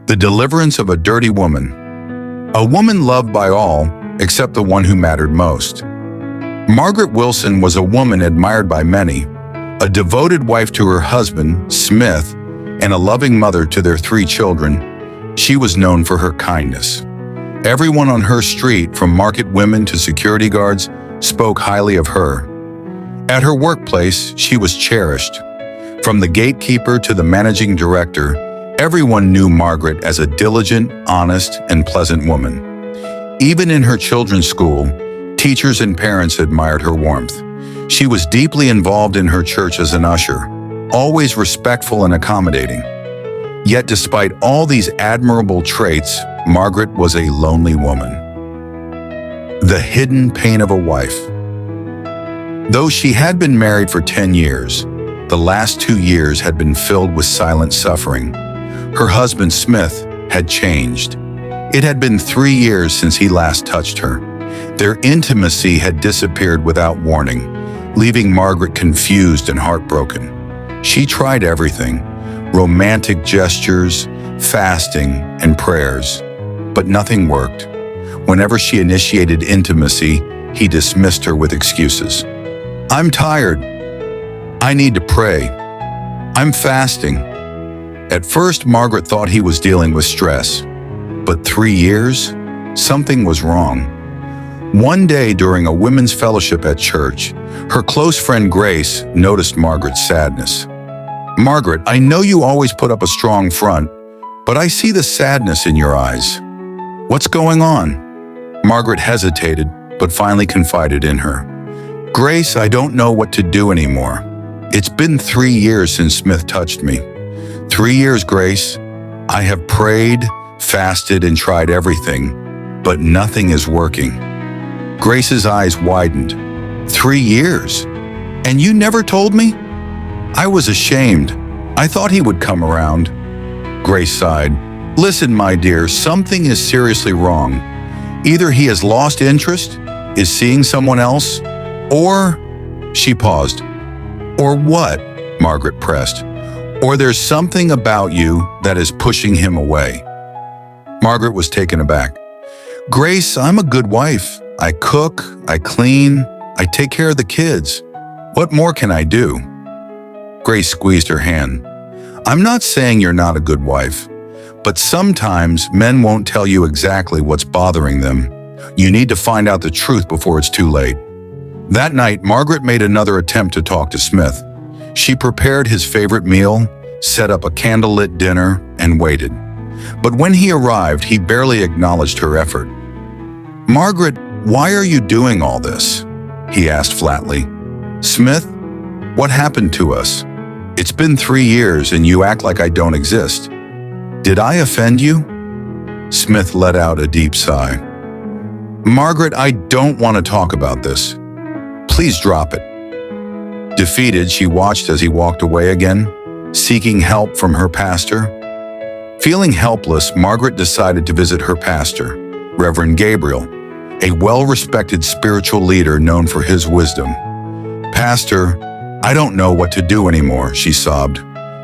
The Deliverance of a Dirty Woman. A woman loved by all, except the one who mattered most. Margaret Wilson was a woman admired by many, a devoted wife to her husband, Smith, and a loving mother to their 3 children. She was known for her kindness. Everyone on her street, from market women to security guards, spoke highly of her. At her workplace, she was cherished. From the gatekeeper to the managing director, everyone knew Margaret as a diligent, honest, and pleasant woman. Even in her children's school, teachers and parents admired her warmth. She was deeply involved in her church as an usher, always respectful and accommodating. Yet despite all these admirable traits, Margaret was a lonely woman. The hidden pain of a wife. Though she had been married for 10 years, the last 2 years had been filled with silent suffering. Her husband, Smith, had changed. It had been 3 years since he last touched her. Their intimacy had disappeared without warning, leaving Margaret confused and heartbroken. She tried everything: romantic gestures, fasting, and prayers. But nothing worked. Whenever she initiated intimacy, he dismissed her with excuses. "I'm tired. I need to pray. I'm fasting." At first, Margaret thought he was dealing with stress. But 3 years? Something was wrong. One day during a women's fellowship at church, her close friend Grace noticed Margaret's sadness. "Margaret, I know you always put up a strong front, but I see the sadness in your eyes. What's going on?" Margaret hesitated, but finally confided in her. "Grace, I don't know what to do anymore. It's been 3 years since Smith touched me. 3 years, Grace. I have prayed, fasted, and tried everything, but nothing is working." Grace's eyes widened. 3 years? And you never told me? I was ashamed. I thought he would come around. Grace sighed. "Listen, my dear, something is seriously wrong. Either he has lost interest, is seeing someone else, or..." She paused. "Or what?" Margaret pressed. "Or there's something about you that is pushing him away." Margaret was taken aback. "Grace, I'm a good wife. I cook, I clean, I take care of the kids. What more can I do?" Grace squeezed her hand. "I'm not saying you're not a good wife, but sometimes men won't tell you exactly what's bothering them. You need to find out the truth before it's too late." That night, Margaret made another attempt to talk to Smith. She prepared his favorite meal, set up a candlelit dinner, and waited. But when he arrived, he barely acknowledged her effort. "Margaret, why are you doing all this?" he asked flatly. "Smith, what happened to us? It's been 3 years and you act like I don't exist. Did I offend you?" Smith let out a deep sigh. "Margaret, I don't want to talk about this. Please drop it." Defeated, she watched as he walked away again, seeking help from her pastor. Feeling helpless, Margaret decided to visit her pastor, Reverend Gabriel, a well-respected spiritual leader known for his wisdom. "Pastor, I don't know what to do anymore," she sobbed.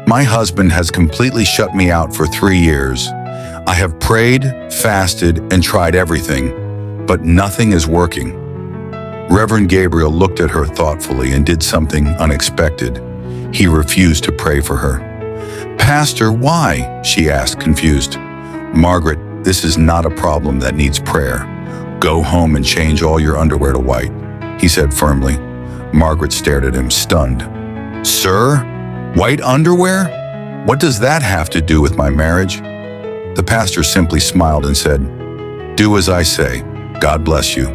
"My husband has completely shut me out for 3 years. I have prayed, fasted, and tried everything, but nothing is working." Reverend Gabriel looked at her thoughtfully and did something unexpected. He refused to pray for her. "Pastor, why?" she asked, confused. "Margaret, this is not a problem that needs prayer. Go home and change all your underwear to white," he said firmly. Margaret stared at him, stunned. "Sir, white underwear? What does that have to do with my marriage?" The pastor simply smiled and said, "Do as I say. God bless you."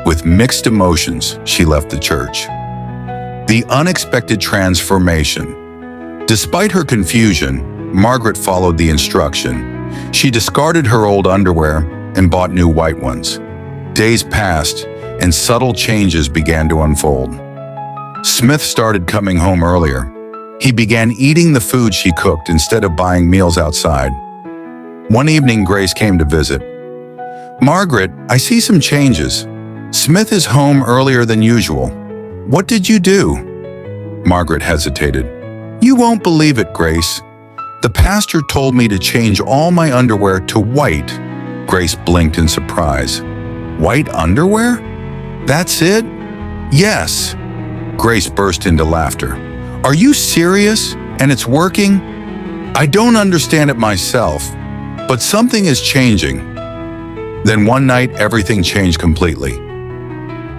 With mixed emotions, she left the church. The unexpected transformation. Despite her confusion, Margaret followed the instruction. She discarded her old underwear and bought new white ones. Days passed, and subtle changes began to unfold. Smith started coming home earlier. He began eating the food she cooked instead of buying meals outside. One evening, Grace came to visit. "Margaret, I see some changes. Smith is home earlier than usual. What did you do?" Margaret hesitated. "You won't believe it, Grace. The pastor told me to change all my underwear to white. Grace blinked in surprise. White underwear? That's it? Yes. Grace burst into laughter. Are you serious? And it's working? I don't understand it myself, but something is changing. Then one night, everything changed completely.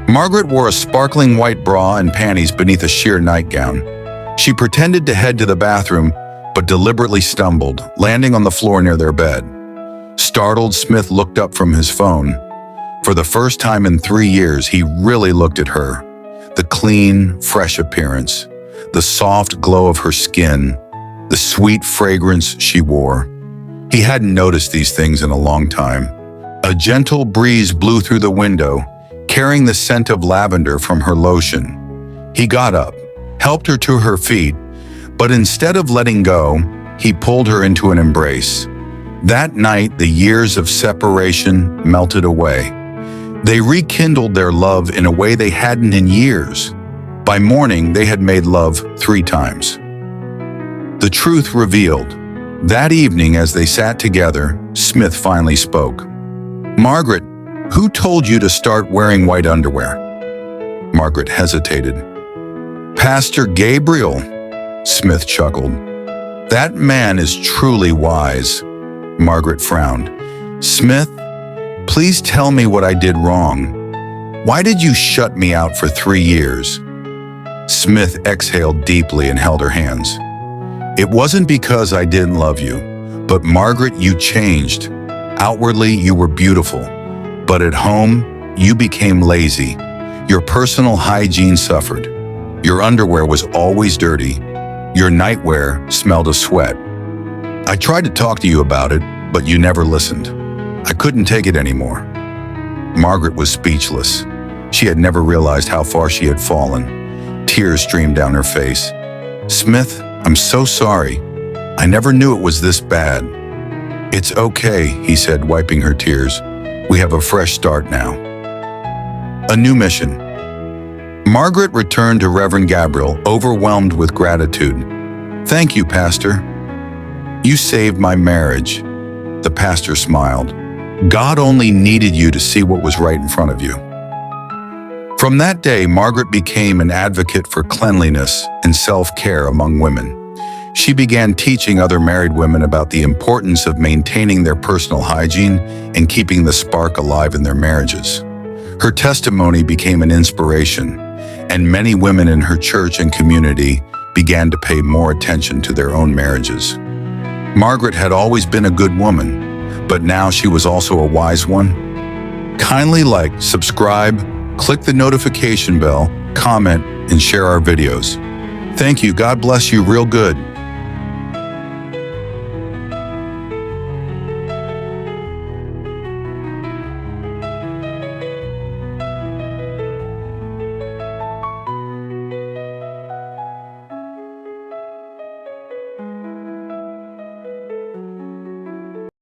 Margaret wore a sparkling white bra and panties beneath a sheer nightgown. She pretended to head to the bathroom, but deliberately stumbled, landing on the floor near their bed. Startled, Smith looked up from his phone. For the first time in 3 years, he really looked at her. The clean, fresh appearance, the soft glow of her skin, the sweet fragrance she wore. He hadn't noticed these things in a long time. A gentle breeze blew through the window, carrying the scent of lavender from her lotion. He got up, helped her to her feet, but instead of letting go, he pulled her into an embrace. That night, the years of separation melted away. They rekindled their love in a way they hadn't in years. By morning, they had made love 3 times. The truth revealed. That evening, as they sat together, Smith finally spoke. Margaret, who told you to start wearing white underwear? Margaret hesitated. Pastor Gabriel, Smith chuckled. That man is truly wise. Margaret frowned. Smith, please tell me what I did wrong. Why did you shut me out for 3 years? Smith exhaled deeply and held her hands. It wasn't because I didn't love you, but Margaret, you changed. Outwardly, you were beautiful, but at home, you became lazy. Your personal hygiene suffered. Your underwear was always dirty. Your nightwear smelled of sweat. I tried to talk to you about it, but you never listened. I couldn't take it anymore. Margaret was speechless. She had never realized how far she had fallen. Tears streamed down her face. Smith, I'm so sorry. I never knew it was this bad. It's okay, he said, wiping her tears. We have a fresh start now. A new mission. Margaret returned to Reverend Gabriel, overwhelmed with gratitude. Thank you, Pastor. You saved my marriage. The pastor smiled. God only needed you to see what was right in front of you. From that day, Margaret became an advocate for cleanliness and self-care among women. She began teaching other married women about the importance of maintaining their personal hygiene and keeping the spark alive in their marriages. Her testimony became an inspiration, and many women in her church and community began to pay more attention to their own marriages. Margaret had always been a good woman, but now she was also a wise one. Kindly like, subscribe, click the notification bell, comment, and share our videos. Thank you. God bless you real good.